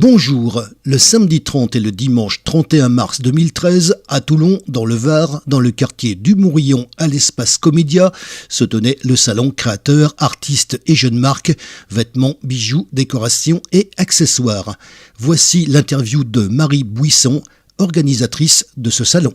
Bonjour, le samedi 30 et le dimanche 31 mars 2013, à Toulon, dans le Var, dans le quartier du Mourillon, à l'espace Comédia, se tenait le salon créateurs, artistes et jeunes marques, vêtements, bijoux, décorations et accessoires. Voici l'interview de Marie Buisson, organisatrice de ce salon.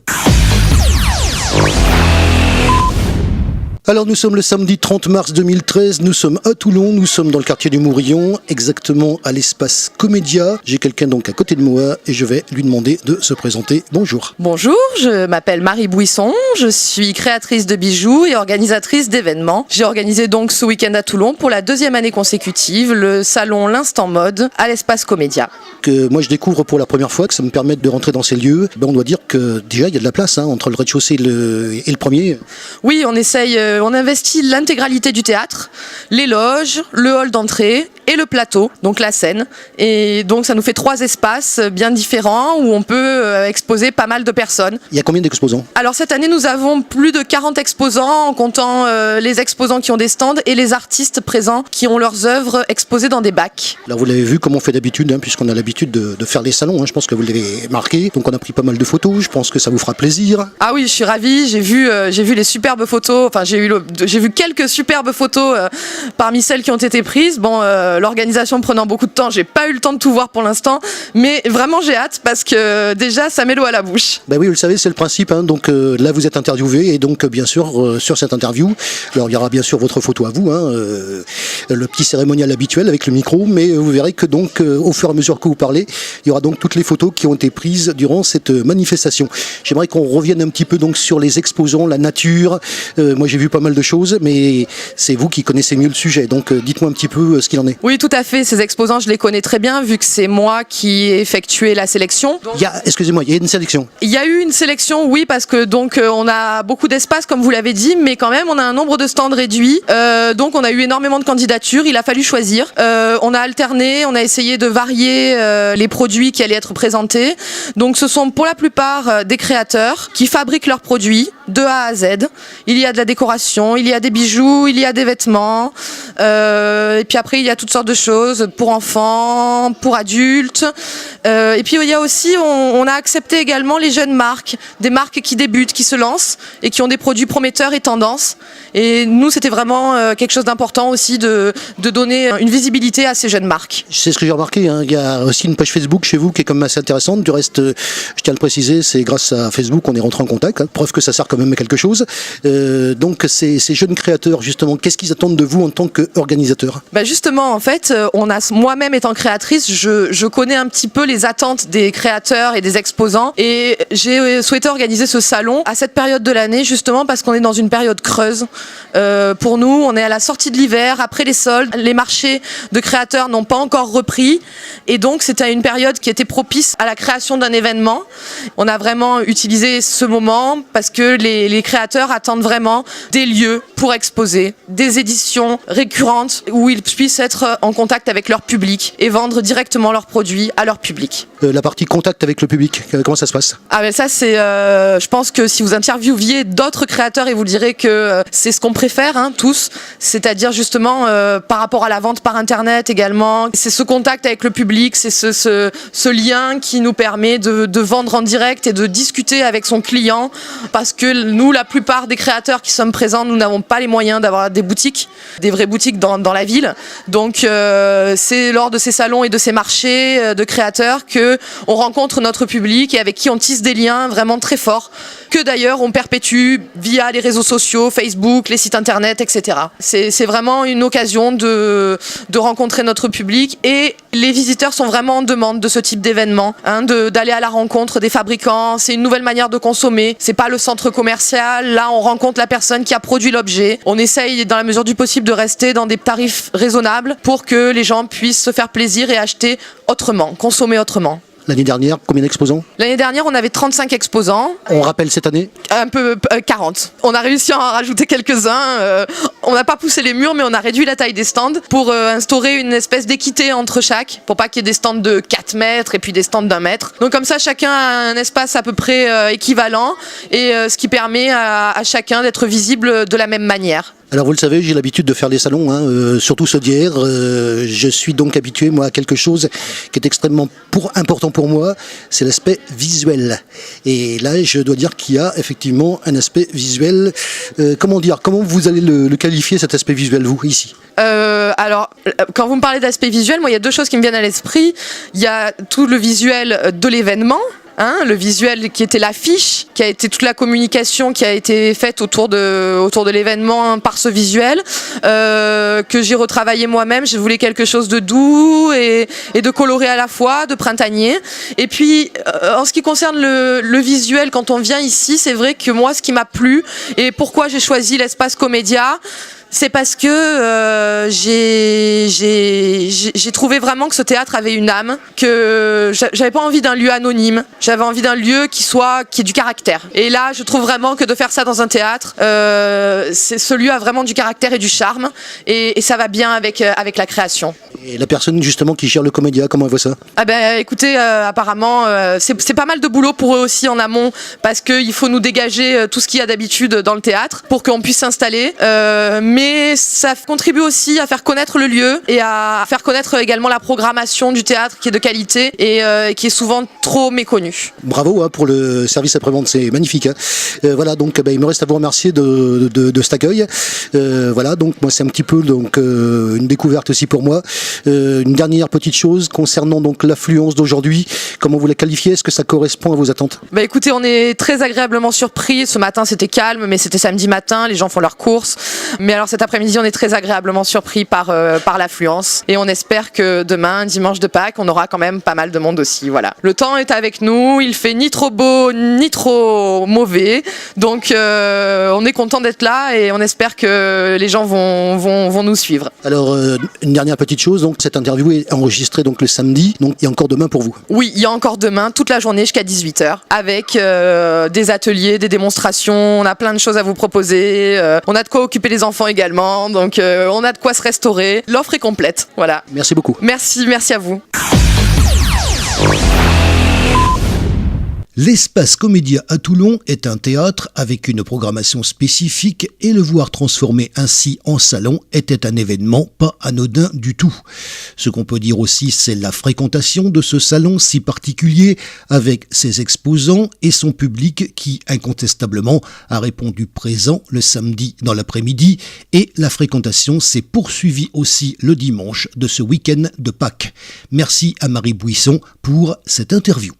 Alors nous sommes le samedi 30 mars 2013, nous sommes à Toulon, nous sommes dans le quartier du Mourillon, exactement à l'espace Comédia. J'ai quelqu'un donc à côté de moi et je vais lui demander de se présenter. Bonjour. Bonjour, je m'appelle Marie Buisson, je suis créatrice de bijoux et organisatrice d'événements. J'ai organisé donc ce week-end à Toulon pour la deuxième année consécutive le salon L'Instant Mode à l'espace Comédia. Que moi je découvre pour la première fois, que ça me permet de rentrer dans ces lieux. On doit dire que déjà il y a de la place entre le rez-de-chaussée et le premier. Oui, on investit l'intégralité du théâtre, les loges, le hall d'entrée et le plateau, donc la scène. Et donc ça nous fait 3 espaces bien différents où on peut exposer pas mal de personnes. Il y a combien d'exposants ? Alors cette année nous avons plus de 40 exposants en comptant les exposants qui ont des stands et les artistes présents qui ont leurs œuvres exposées dans des bacs. Alors vous l'avez vu comme on fait d'habitude, puisqu'on a l'habitude de faire les salons, je pense que vous l'avez marqué. Donc on a pris pas mal de photos, je pense que ça vous fera plaisir. Ah oui, je suis ravie, j'ai vu les superbes photos, enfin j'ai vu quelques superbes photos parmi celles qui ont été prises. Bon, l'organisation prenant beaucoup de temps, j'ai pas eu le temps de tout voir pour l'instant, mais vraiment j'ai hâte parce que déjà ça met l'eau à la bouche. Ben oui, vous le savez, c'est le principe, donc là vous êtes interviewé et donc bien sûr sur cette interview, alors il y aura bien sûr votre photo à vous, le petit cérémonial habituel avec le micro, mais vous verrez que donc au fur et à mesure que vous parlez, il y aura donc toutes les photos qui ont été prises durant cette manifestation. J'aimerais qu'on revienne un petit peu donc sur les exposants, la nature. Moi j'ai vu pas mal de choses, mais c'est vous qui connaissez mieux le sujet, donc dites-moi un petit peu ce qu'il en est. Oui, tout à fait, ces exposants je les connais très bien vu que c'est moi qui ai effectué la sélection. Donc, excusez-moi, il y a une sélection. Il y a eu une sélection, oui, parce que donc on a beaucoup d'espace comme vous l'avez dit, mais quand même on a un nombre de stands réduit, donc on a eu énormément de candidatures, il a fallu choisir. On a alterné, on a essayé de varier les produits qui allaient être présentés. Donc ce sont pour la plupart des créateurs qui fabriquent leurs produits de A à Z. Il y a de la décoration, il y a des bijoux, il y a des vêtements, et puis après il y a toutes sortes de choses pour enfants, pour adultes, et puis il y a aussi, on a accepté également les jeunes marques, des marques qui débutent, qui se lancent et qui ont des produits prometteurs et tendances. Et nous c'était vraiment quelque chose d'important aussi de donner une visibilité à ces jeunes marques. C'est ce que j'ai remarqué, il y a aussi une page Facebook chez vous qui est quand même assez intéressante. Du reste, je tiens à le préciser, c'est grâce à Facebook qu'on est rentré en contact, preuve que ça sert quand même à quelque chose. Donc ces jeunes créateurs, justement, qu'est-ce qu'ils attendent de vous en tant qu'organisateur ? Justement, en fait, moi-même étant créatrice, je connais un petit peu les attentes des créateurs et des exposants, et j'ai souhaité organiser ce salon à cette période de l'année, justement parce qu'on est dans une période creuse. Pour nous, on est à la sortie de l'hiver, après les soldes, les marchés de créateurs n'ont pas encore repris, et donc c'était une période qui était propice à la création d'un événement. On a vraiment utilisé ce moment parce que les créateurs attendent vraiment des lieux pour exposer, des éditions récurrentes où ils puissent être en contact avec leur public et vendre directement leurs produits à leur public. La partie contact avec le public, comment ça se passe ? Ça c'est, je pense que si vous interviewiez d'autres créateurs, et vous direz que c'est ce qu'on préfère tous, c'est-à-dire justement par rapport à la vente par internet également, c'est ce contact avec le public, c'est ce lien qui nous permet de vendre en direct et de discuter avec son client, parce que nous, la plupart des créateurs qui sommes présents, nous n'avons pas les moyens d'avoir des boutiques, des vraies boutiques dans la ville. Donc c'est lors de ces salons et de ces marchés de créateurs que on rencontre notre public et avec qui on tisse des liens vraiment très forts, que d'ailleurs on perpétue via les réseaux sociaux, Facebook, les sites internet, etc. C'est vraiment une occasion de rencontrer notre public, et les visiteurs sont vraiment en demande de ce type d'événement, d'aller à la rencontre des fabricants. C'est une nouvelle manière de consommer, c'est pas le centre commercial, là on rencontre la personne qui a produit l'objet. On essaye dans la mesure du possible de rester dans des tarifs raisonnables pour que les gens puissent se faire plaisir et acheter autrement, consommer autrement. L'année dernière, combien d'exposants ? L'année dernière, on avait 35 exposants. On rappelle cette année ? Un peu 40. On a réussi à en rajouter quelques-uns. On n'a pas poussé les murs, mais on a réduit la taille des stands pour instaurer une espèce d'équité entre chaque, pour pas qu'il y ait des stands de 4 mètres et puis des stands d'1 mètre. Donc comme ça, chacun a un espace à peu près équivalent, et ce qui permet à chacun d'être visible de la même manière. Alors vous le savez, j'ai l'habitude de faire des salons, surtout ceux d'hier. Je suis donc habitué moi à quelque chose qui est extrêmement important pour moi, c'est l'aspect visuel. Et là, je dois dire qu'il y a effectivement un aspect visuel. Comment vous allez le qualifier cet aspect visuel, vous, ici? Alors, quand vous me parlez d'aspect visuel, moi, il y a deux choses qui me viennent à l'esprit. Il y a tout le visuel de l'événement. Le visuel qui était l'affiche, qui a été toute la communication qui a été faite autour de l'événement par ce visuel, que j'ai retravaillé moi-même. Je voulais quelque chose de doux et de coloré à la fois, de printanier. Et puis, en ce qui concerne le visuel, quand on vient ici, c'est vrai que moi, ce qui m'a plu et pourquoi j'ai choisi l'espace Comédia, c'est parce que j'ai trouvé vraiment que ce théâtre avait une âme, que j'avais pas envie d'un lieu anonyme, j'avais envie d'un lieu qui ait du caractère. Et là, je trouve vraiment que de faire ça dans un théâtre, ce lieu a vraiment du caractère et du charme, et ça va bien avec la création. Et la personne justement qui gère le Comédia, comment elle voit ça? Ah ben, écoutez, apparemment, c'est pas mal de boulot pour eux aussi en amont, parce qu'il faut nous dégager tout ce qu'il y a d'habitude dans le théâtre pour qu'on puisse s'installer. Mais ça contribue aussi à faire connaître le lieu et à faire connaître également la programmation du théâtre qui est de qualité et qui est souvent trop méconnue. Bravo pour le service après-vente, c'est magnifique. Voilà, donc il me reste à vous remercier de cet accueil. Voilà, donc moi c'est un petit peu une découverte aussi pour moi. Une dernière petite chose concernant donc l'affluence d'aujourd'hui, comment vous la qualifiez? Est-ce que ça correspond à vos attentes? Écoutez, on est très agréablement surpris. Ce matin c'était calme, mais c'était samedi matin, les gens font leurs courses. Mais alors cet après-midi, on est très agréablement surpris par l'affluence et on espère que demain, dimanche de Pâques, on aura quand même pas mal de monde aussi. Voilà. Le temps est avec nous, il fait ni trop beau ni trop mauvais, donc on est content d'être là et on espère que les gens vont nous suivre. Alors une dernière petite chose, donc cette interview est enregistrée donc le samedi, donc il y a encore demain pour vous. Oui, il y a encore demain toute la journée jusqu'à 18h avec des ateliers, des démonstrations, on a plein de choses à vous proposer, on a de quoi occuper les enfants également, donc on a de quoi se restaurer. L'offre est complète, voilà. Merci beaucoup. Merci à vous. L'Espace Comédia à Toulon est un théâtre avec une programmation spécifique et le voir transformé ainsi en salon était un événement pas anodin du tout. Ce qu'on peut dire aussi, c'est la fréquentation de ce salon si particulier avec ses exposants et son public qui incontestablement a répondu présent le samedi dans l'après-midi et la fréquentation s'est poursuivie aussi le dimanche de ce week-end de Pâques. Merci à Marie Buisson pour cette interview.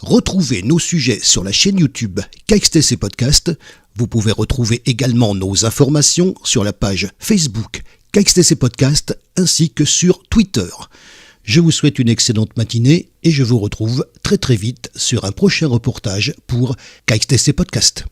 Retrouvez nos sujets sur la chaîne YouTube KXTC Podcast. Vous pouvez retrouver également nos informations sur la page Facebook KXTC Podcast ainsi que sur Twitter. Je vous souhaite une excellente matinée et je vous retrouve très vite sur un prochain reportage pour KXTC Podcast.